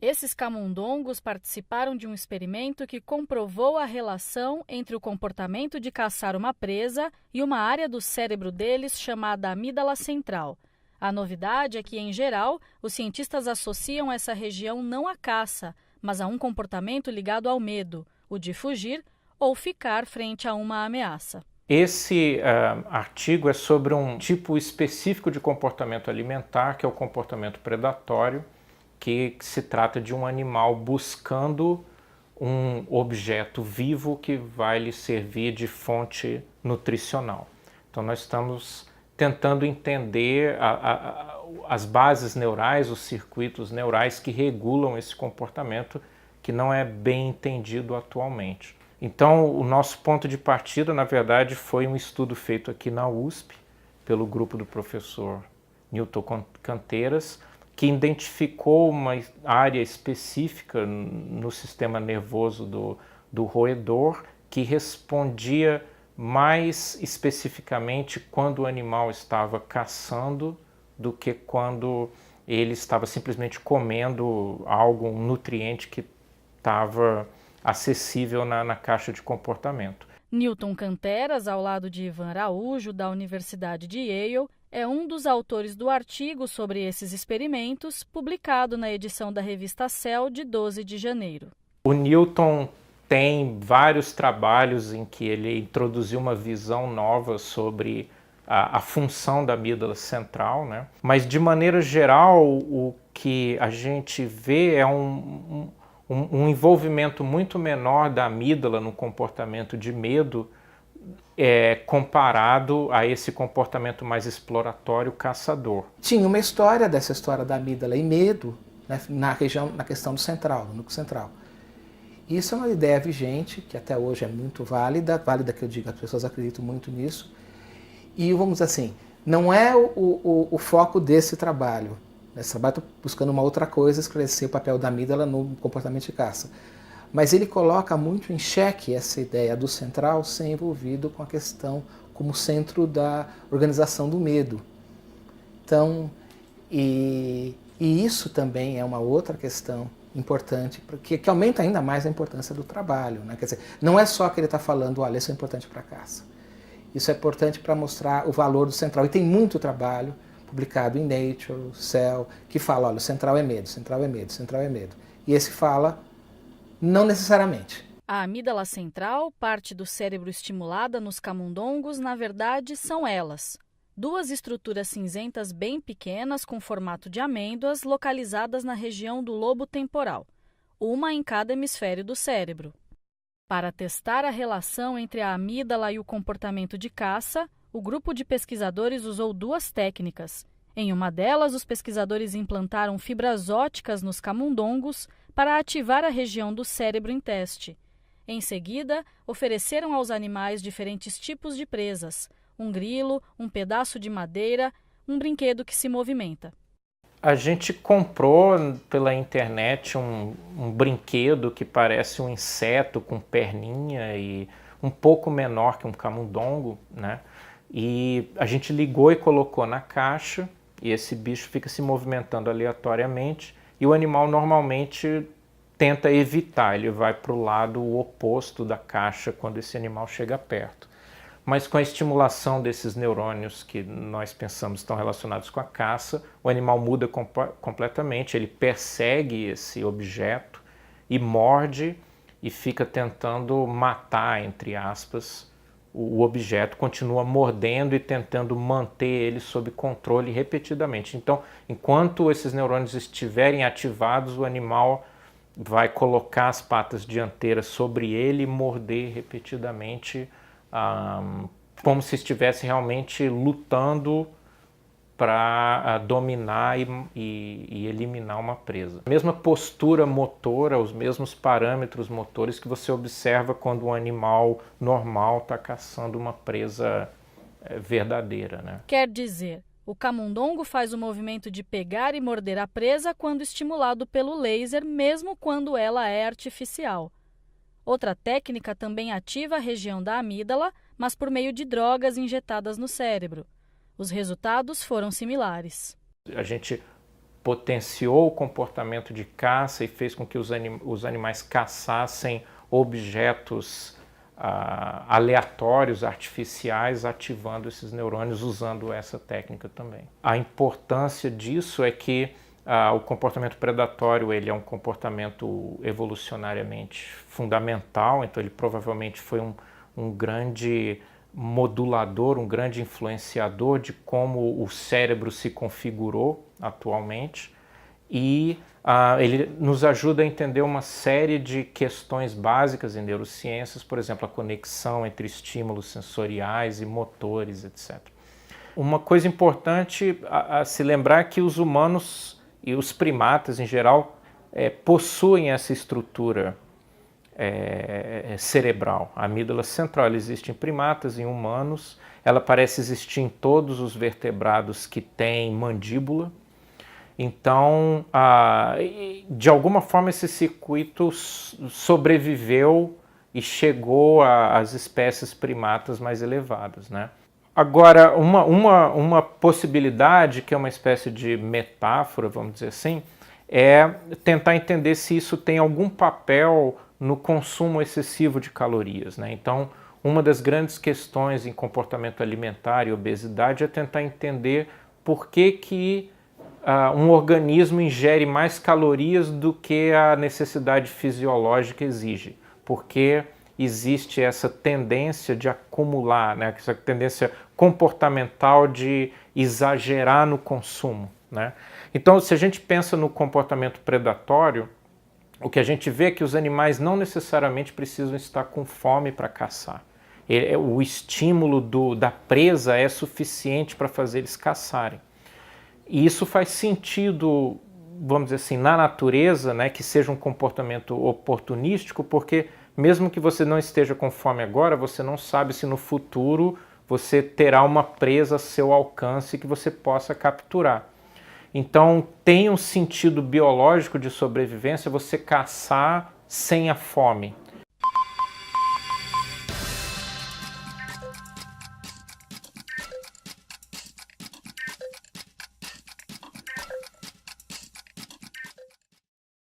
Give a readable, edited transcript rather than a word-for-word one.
Esses camundongos participaram de um experimento que comprovou a relação entre o comportamento de caçar uma presa e uma área do cérebro deles chamada amígdala central. A novidade é que, em geral, os cientistas associam essa região não à caça, mas a um comportamento ligado ao medo, o de fugir ou ficar frente a uma ameaça. Esse artigo é sobre um tipo específico de comportamento alimentar, que é o comportamento predatório, que se trata de um animal buscando um objeto vivo que vai lhe servir de fonte nutricional. Então nós estamos tentando entender as bases neurais, os circuitos neurais que regulam esse comportamento que não é bem entendido atualmente. Então o nosso ponto de partida, na verdade, foi um estudo feito aqui na USP, pelo grupo do professor Newton Canteiras, que identificou uma área específica no sistema nervoso do roedor que respondia mais especificamente quando o animal estava caçando do que quando ele estava simplesmente comendo algo, um nutriente que estava acessível na caixa de comportamento. Newton Canteiras, ao lado de Ivan Araújo, da Universidade de Yale, é um dos autores do artigo sobre esses experimentos, publicado na edição da revista Cell de 12 de janeiro. O Newton tem vários trabalhos em que ele introduziu uma visão nova sobre a função da amígdala central, né? Mas de maneira geral o que a gente vê é um envolvimento muito menor da amígdala no comportamento de medo comparado a esse comportamento mais exploratório caçador. Tinha uma história dessa história da amígdala e medo, né, na questão do central, do núcleo central. Isso é uma ideia vigente, que até hoje é muito válida que eu digo, as pessoas acreditam muito nisso. E vamos dizer assim, não é o foco desse trabalho. Esse trabalho está buscando uma outra coisa, esclarecer o papel da amígdala no comportamento de caça. Mas ele coloca muito em xeque essa ideia do central ser envolvido com a questão como centro da organização do medo. Então, e isso também é uma outra questão importante, que aumenta ainda mais a importância do trabalho, né? Quer dizer, não é só que ele está falando, olha, isso é importante para a caça. Isso é importante para mostrar o valor do central. E tem muito trabalho publicado em Nature, Cell, que fala, olha, o central é medo, central é medo, central é medo. E esse fala, não necessariamente. A amígdala central, parte do cérebro estimulada nos camundongos, na verdade, são elas. Duas estruturas cinzentas bem pequenas com formato de amêndoas localizadas na região do lobo temporal, uma em cada hemisfério do cérebro. Para testar a relação entre a amígdala e o comportamento de caça, o grupo de pesquisadores usou duas técnicas. Em uma delas, os pesquisadores implantaram fibras ópticas nos camundongos para ativar a região do cérebro em teste. Em seguida, ofereceram aos animais diferentes tipos de presas: um grilo, um pedaço de madeira, um brinquedo que se movimenta. A gente comprou pela internet um brinquedo que parece um inseto com perninha e um pouco menor que um camundongo, né? E a gente ligou e colocou na caixa e esse bicho fica se movimentando aleatoriamente e o animal normalmente tenta evitar, ele vai para o lado oposto da caixa quando esse animal chega perto. Mas com a estimulação desses neurônios que nós pensamos estão relacionados com a caça, o animal muda completamente, ele persegue esse objeto e morde e fica tentando matar, entre aspas, o objeto, continua mordendo e tentando manter ele sob controle repetidamente. Então, enquanto esses neurônios estiverem ativados, o animal vai colocar as patas dianteiras sobre ele e morder repetidamente, como se estivesse realmente lutando para dominar e eliminar uma presa. A mesma postura motora, os mesmos parâmetros motores que você observa quando um animal normal está caçando uma presa verdadeira, né? Quer dizer, o camundongo faz o movimento de pegar e morder a presa quando estimulado pelo laser, mesmo quando ela é artificial. Outra técnica também ativa a região da amígdala, mas por meio de drogas injetadas no cérebro. Os resultados foram similares. A gente potenciou o comportamento de caça e fez com que os animais caçassem objetos aleatórios, artificiais, ativando esses neurônios usando essa técnica também. A importância disso é que o comportamento predatório ele é um comportamento evolucionariamente fundamental, então ele provavelmente foi um grande modulador, um grande influenciador de como o cérebro se configurou atualmente, e ele nos ajuda a entender uma série de questões básicas em neurociências, por exemplo, a conexão entre estímulos sensoriais e motores, etc. Uma coisa importante a se lembrar é que os humanos e os primatas em geral possuem essa estrutura cerebral. A amígdala central ela existe em primatas, em humanos, ela parece existir em todos os vertebrados que têm mandíbula. Então, de alguma forma, esse circuito sobreviveu e chegou às espécies primatas mais elevadas, né? Agora, uma possibilidade, que é uma espécie de metáfora, vamos dizer assim, é tentar entender se isso tem algum papel no consumo excessivo de calorias, né? Então, uma das grandes questões em comportamento alimentar e obesidade é tentar entender por que um organismo ingere mais calorias do que a necessidade fisiológica exige. Porque existe essa tendência de acumular, né? Essa tendência comportamental de exagerar no consumo, né? Então, se a gente pensa no comportamento predatório, o que a gente vê é que os animais não necessariamente precisam estar com fome para caçar. O estímulo da presa é suficiente para fazer eles caçarem. E isso faz sentido, vamos dizer assim, na natureza, né, que seja um comportamento oportunístico, porque mesmo que você não esteja com fome agora, você não sabe se no futuro você terá uma presa a seu alcance que você possa capturar. Então tem um sentido biológico de sobrevivência você caçar sem a fome.